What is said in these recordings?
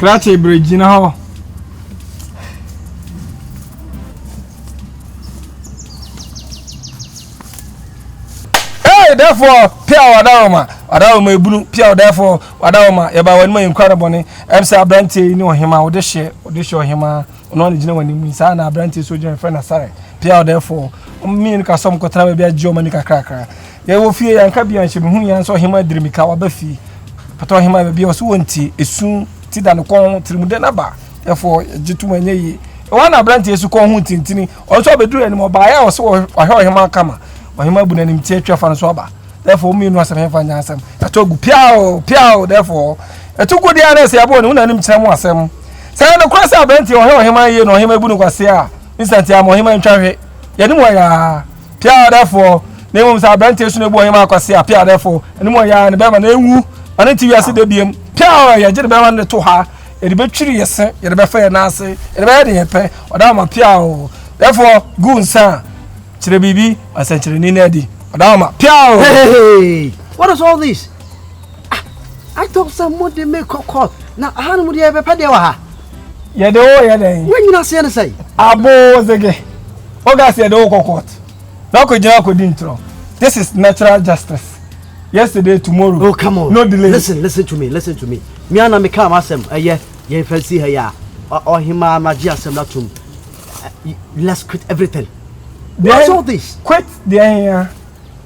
Krache bridge now. Hey, therefore, Pia Wadama, Blue, Pia, therefore, Wadama, about one more incredible. I'm saying, Branty, you know him out this shit, or this show him, or non, you know, when you mean, Sana, Branty, so your friend, sorry. Pia, therefore, me and Cassom could travel be a Germanica cracker. They will fear and Cabian, she who saw him a dreamy cow, Buffy. But him I be also wanty, is soon Tidan Con Trimudanaba. Therefore, Jitumany, one of Branty is to call Huntini, also be doing more by hours or heard him come. Him abu na nim tie twa so aba therefore me no asem hefa nya asem atogu piao therefore atogu dia na se abo ne na nim kire mu asem say no kwase abenti o hema ye no hema abu no kwase a instant am o hema ntwahwe ye ne mo ya piao therefore ne mo sa abenti su ne bu hema kwase a piao therefore ne mo ya ne be ma na ewu ane ti wiase de biem piao ya je ne be ma ne to ha ye de be twiri yese ye de be fa ye na ase ye de be de ye pe oda ma piao therefore gunsa Chire bibi asanchire ni nedi. Adama piao. Hey, what is all this? I thought someone they make cock. Now how would you ever pay ha? Ya de o ya de. When you not say anything. Abo zege. Oga say de o cock. Na ko jina ko dintro. This is natural justice. Yesterday, tomorrow. Oh, come on. No delay. Listen to me. Me and me come asem. Yeah, fancy her ya. Or him magia asem na tum. Let's quit everything. What's all this? Quit the here.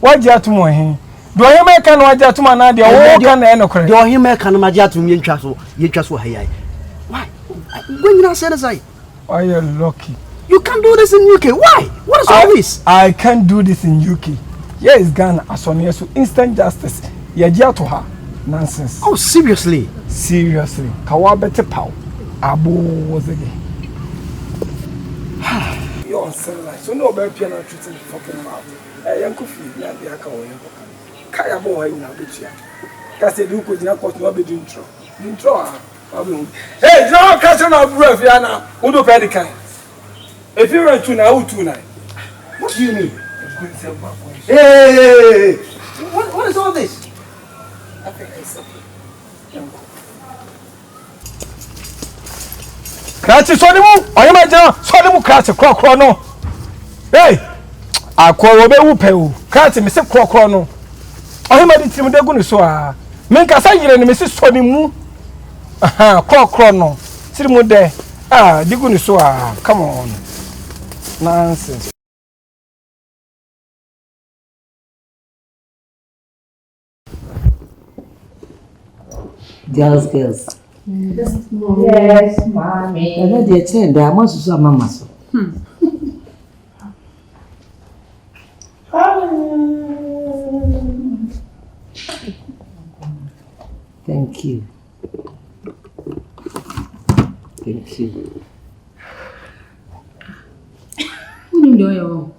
What you to me? Do I make an waja to my nadia? Oh, can I know correct? Do I make an magia to me in castle? You just were here. Why? When you not say aside? Oh, you're lucky. You can't do this in UK. Why? What is all this? I can't do this in UK. Here is Ghana as on so instant justice. You're to her. Nonsense. Oh, seriously? Seriously. Kawabete pow. Abo was again. You're like so no better piano treating fucking mouth. Yanko fee, ya be aka o yanko kan. Kaya bo ha ina betua. Ka se du ko jina court no be do intro. Intro ah. Hey, no catch na bro fi ana. Who do pay the kind? If you run to na who to na. What do you mean? Hey! What is all this? I think it's okay. Yanko. Krachi so ni mu oyema jana so ni mu krachi krokro no hey akwo be wu pe o krachi me se krokro no oyema di tirim de gu ni so a me nka sa yire ni me se so ni mu aha krokro no tirim de di gu ni so a come on nonsense girls Yes, mommy. I know they change. I must so mama so. Thank you. Thank you. Who do you?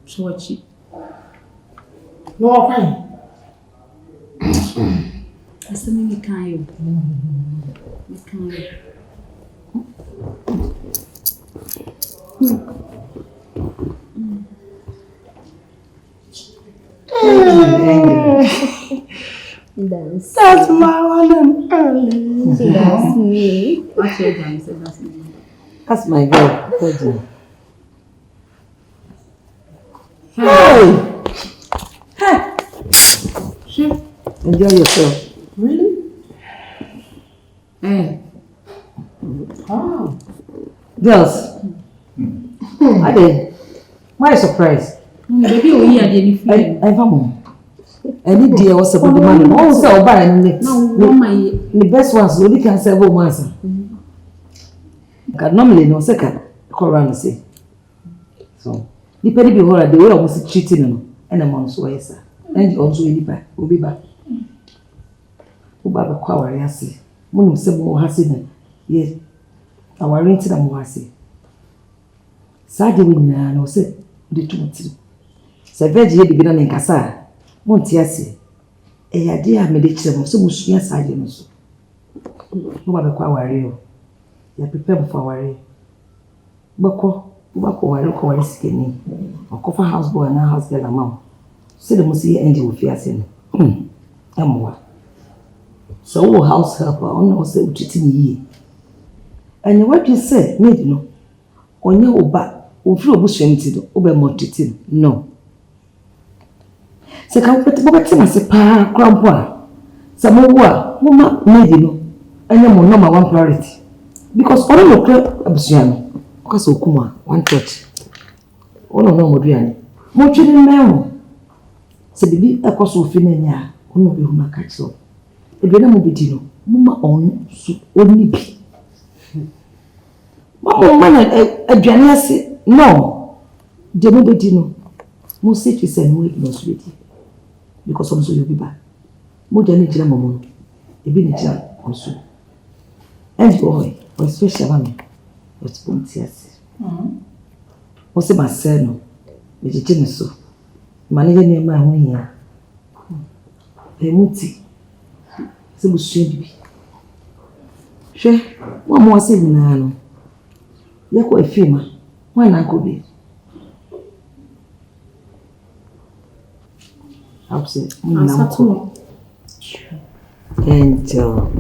So what you? No, fine. I said me can't. Me can't. That's my one and only. That's me. What's your name? That's me. That's my girl. Thank you. Hey. Hey. Enjoy yourself. Really? Hey. Oh. Girls. Why surprise? Baby, we are the I found any dear was about the money. Also, I'll buy the best ones. Nobody can say about once. Normally, no second. Koran say. So, depending on what they were almost cheating them, and I'm on so yes, and also will be back. Ubaba kwa wariasi. Munu msebo hasi na ye. Awarinti na muhasi. Saje wina na ose de tumutiri. Se veji ye bibina ne nkasa. Monti ase. yade a me de kire mo so musua saje no so no ba be kwa ware o ya prepare for ware bako ware sikeni okofa house boy na house girl amount say the musi end wo fi ase no amwa so wo house helper on no say utiti ni yi anya what you say need no onye oba ofiri obusuam ti do oba motiti no se ka wopete na se pa krampo a se mo wo a mo ma need no anya mo number one priority because all no kra abusuam because okuma one touch ono no moduane mo twini mewo se bibi ekoso ofi na nya ono be hu maka so ebe na mo bidi no mo ma on su oni bi mo ma na aduane ase no de mo bidi no mo se twi se no no so bidi because ono so yo bi ba mo jani jira mo no ebi ni jira on so and boy o special man o spontias o se maseno me jini so manege ni ma ho hia emuti se busua bibi hwe wo mo se nyina no yako afima wana ko bi abse Asatu. Angel.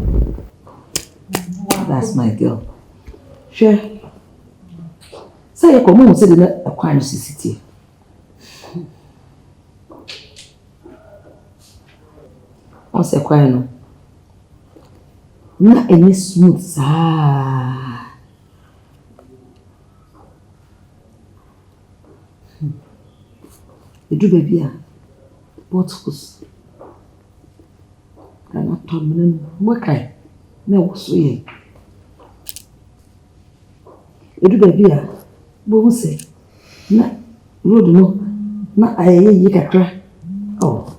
That's my girl. Sure. Say you come say the akwan city. On se kwa no. Na any smooth sa. Edu baby a. Bottles. Kana tomnen mo kai. Na wo so ye. Edu baby a. Bo se. Na road no. Na ayeye yi kakra. Oh.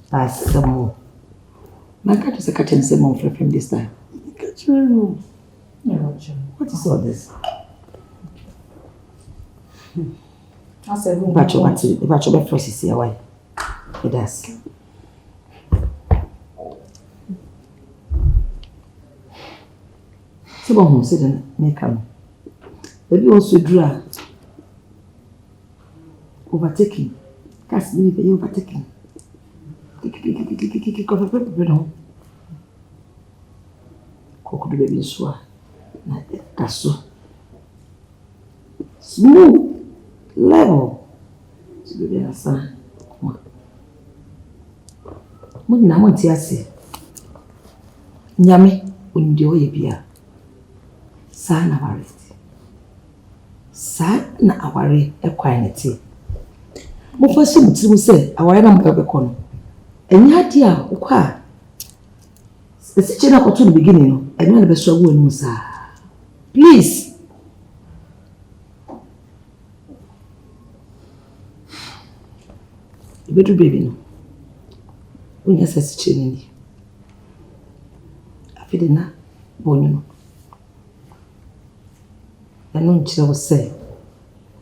That's some more. My cat is a cat and some more from this time. What is all this? I said, if I try first, you see why it does. Someone who said, make come. Maybe also draw overtaking. Can't believe you overtaking. Cocoa baby swa. That's so smooth level. So baby asa. Mo nyina mo nti ase. Nyame ondi oye bia. Sa na ware. Sa na aware ekwan neti. Mo fa shi mutimu se aware na mo bebekọ no. Enya dia ukwa esi chena ko to the beginning no enya na be so wo enu sa please ibedu baby no unya sesi chena ni afide na bonyo no enu nchira wo se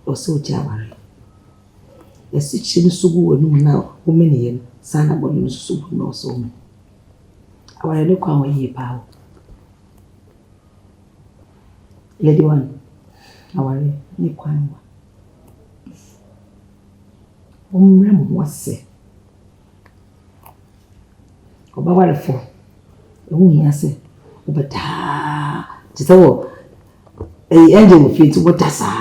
o se o jaware esi chena sugu wo enu na wo meneye no sana body no so no so me aware ne kwa waye pa lady one aware ne kwa wa omre mo wase oba ware fo ehu hia se obata titawo angel wo fit wo tasa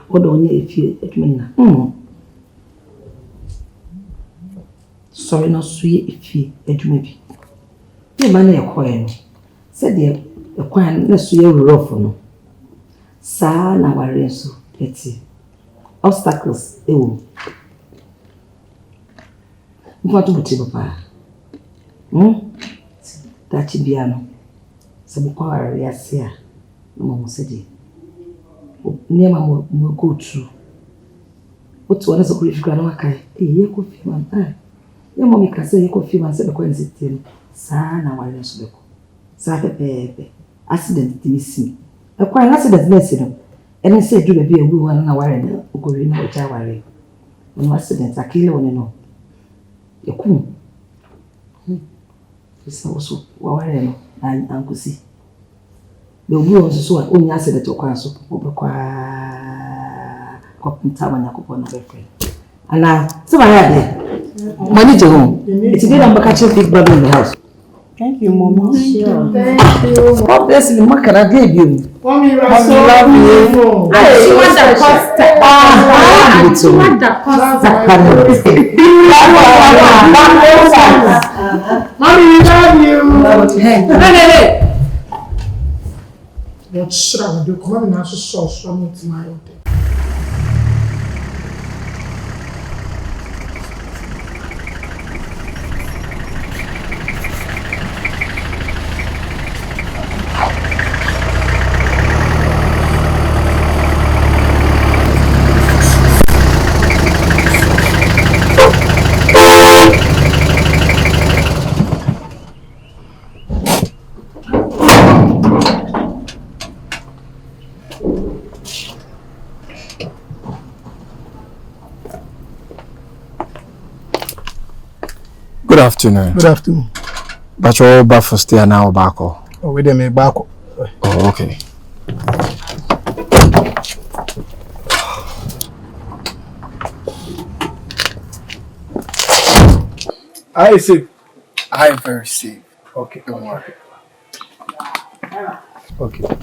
odo onye efie etmenna sorry no suye ifie adwuma bi e ma na ekoye no said the ekwan na suye rough no sa na ware so eti obstacles ewo mfatu buti papa tachi bia no sabu kwa ware ase a no mo sedi nema mo go through otu wana so kulifika na makai ye ko fi man ya mommy ka say ko fi man say ko nzitin sa na wale so beko sa pepe accident ti missing e kwa accident na si no ene say du be ewu wana na wale na ogori na oja wale no accident akile woni no yakum So waware no ankusi. The obi on so a onya se de to kwan so obekwa kopinta manyakopɔ na befre. Ana so ba ya de. Money to home. It's good I'm catching big brother in the house. Thank you, Mama. Sure. Thank you. God bless you. What can I give you? Mommy, Mommy, love you. Hey, you want the costa? You want the costa? Mommy, we love you. Hey. What should I do? Come on, now, so strong to my own. Good afternoon. Good afternoon. But you're back for stay now back. Oh, wait a minute, back. Oh, okay. I see. I very safe. Okay. Don't worry. Okay.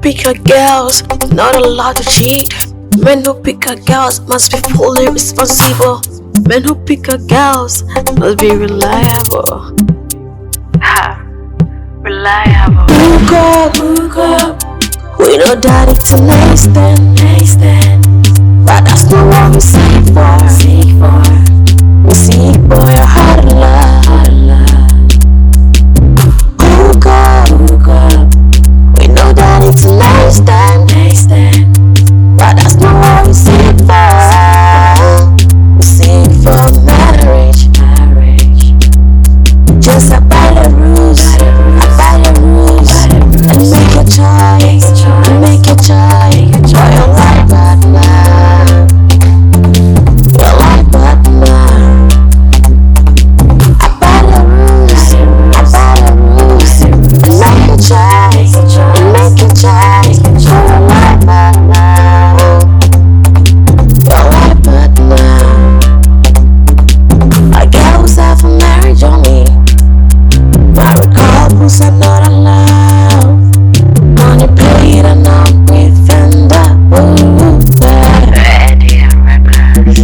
pick a girls, not allowed to cheat. Men who pick a girls must be fully responsible. Men who pick a girls must be reliable. Ha, reliable. Hook up. We know that it's a nice thing, but that's not what we seek for. We seek for your heart and love. Hook up. We know that it's a nice thing, but that's not what we seek for. We seek for marriage. Just abide the rules, and make your choice, for your life partner, Abide the rules, and make your choice, for your life partner, A girl who's out for marriage only. Married couples are not allowed. Money paid and not with vendor. Ready and reckless.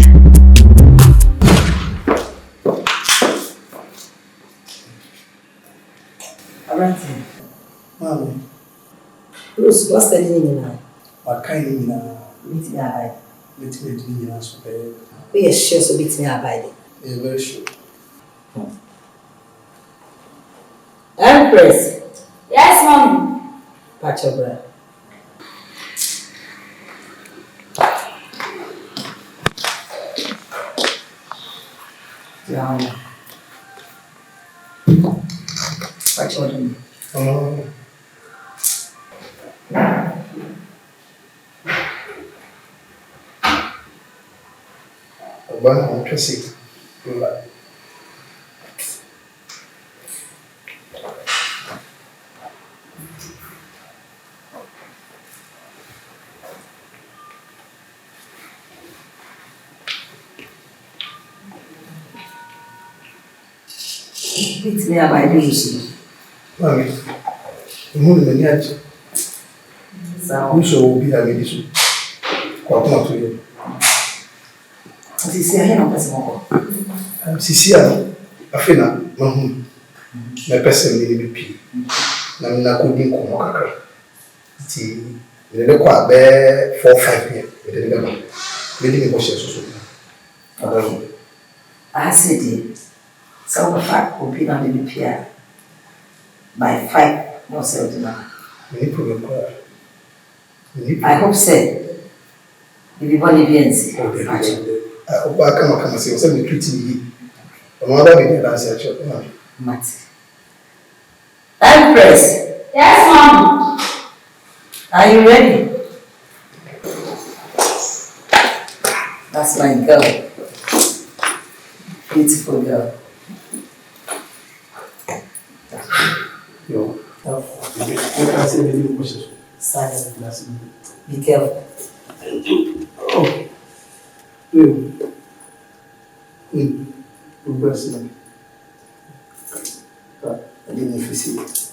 Abrante. Mommy, Rose, what's the name now? what kind of Meet me abide. let's get me in so bad. We are sure so meet me abide. Yeah, very sure. Empress. Yes, mommy. Patch your breath. Yeah. What children? Ọba interesting. It's me about this. Mami, ìmúlò mi ní àjẹ́. Ó sọ òbí àmì ìdísù. Kò àtúmọ̀ tó yẹ. Sisi ahẹ́ náà pẹ̀sẹ̀ mọ́kọ̀. Sisi a afei na mahu mɛpɛ sɛ mene bi pii na mena kɔdi nkɔmmɔ kakra nti mene ne kɔ a bɛɛ 4-5 yɛ mede ne bɛma mede me bɔhyɛ soso adaro Ase deɛ sɛ wobɛfa obi na de bi pii a by 5 na ɔsɛ wode ma. mene problem koraa I hope sɛ bibi bɔne bi ansi. ɔbaa kamakama sɛ wɔ sɛ metriti ne yie ɔno ada bɛdi adanse akyerɛ na Mate. Empress. Yes, Mom. Are you ready? That's my girl. Beautiful girl. Yo, what can I say? Maybe the question. Silent. Be careful. Oh, blessing. I didn't know if you see it.